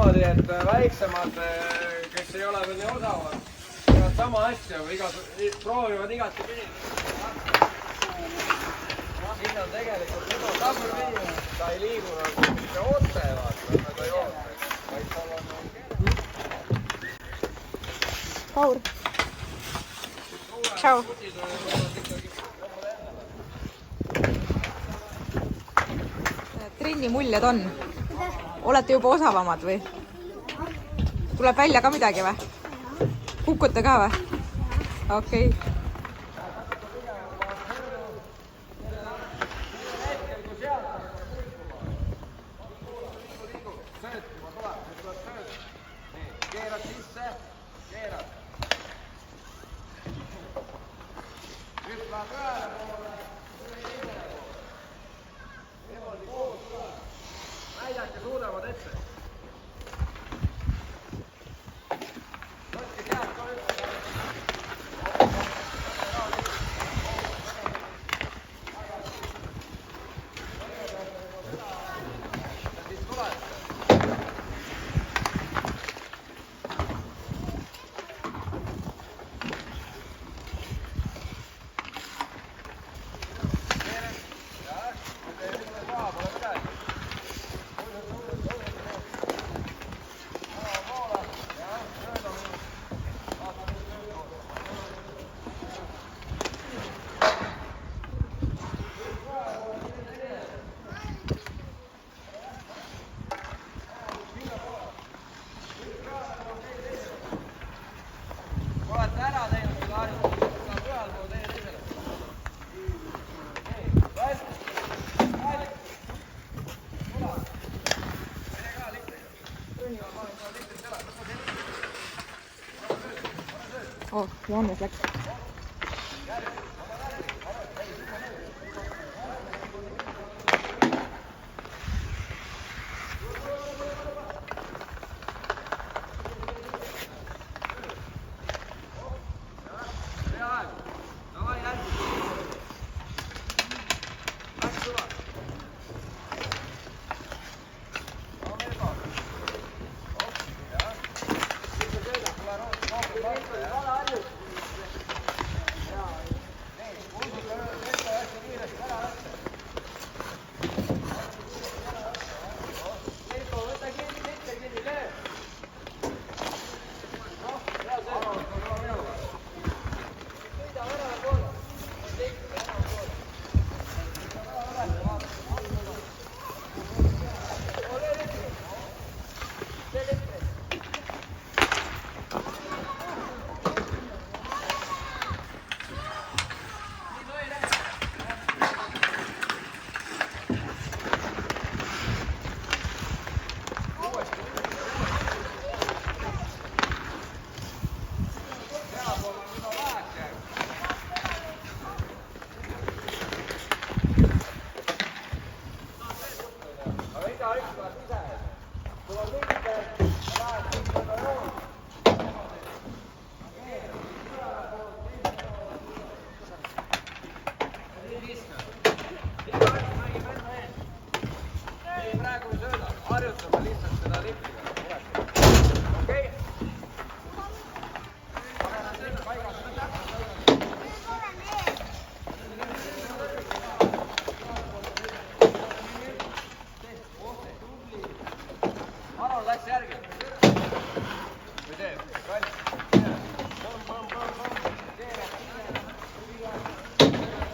niimoodi, et väiksemad, kes ei ole veel nii osavad, teevad sama asja või proovivad igati pidi. Siin on tegelikult juba tagurpidi, ta ei liigu nagu mitte otse, vaata, ta ei oota, vaid tal on kere. Paul. Tšau. Trenni muljed on? Olete juba osavamad või? Tuleb välja ka midagi või? Kukute ka või? Okei. Keerad sisse, keerad. Hüppaa peale poole. Niimoodi koos ka. Näidake suudavad ette. Võtke sealt ka üldse. Ja siis tuleb. Olete ära teinud seda harjutust, seda pühal pool teie teisele. Nii, vält. Tule. Mine ka lihtne. Oh, Johannes läks.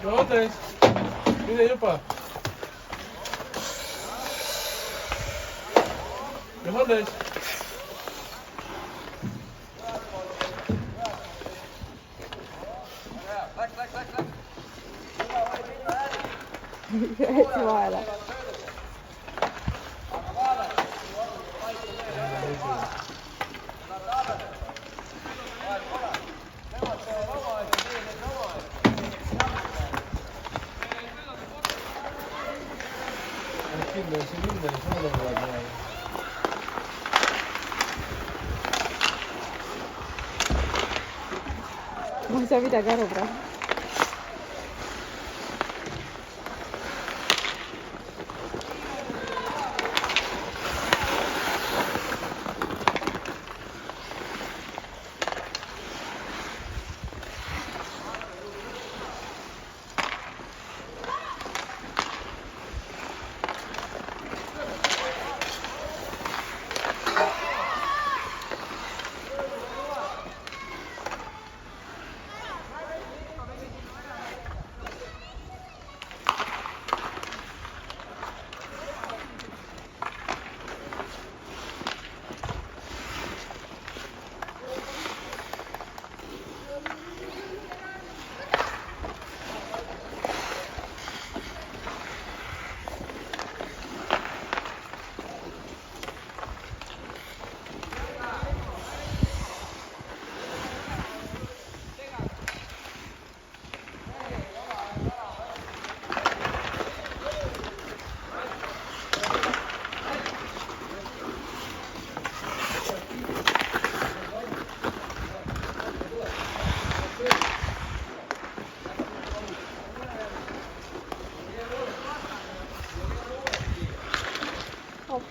Johannes, mine juba. Johannes. Läks. Jäeti vahele. Kindlasti suudavad näha. Ma ei saa midagi aru praegu.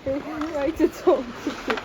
väiksed soovitused.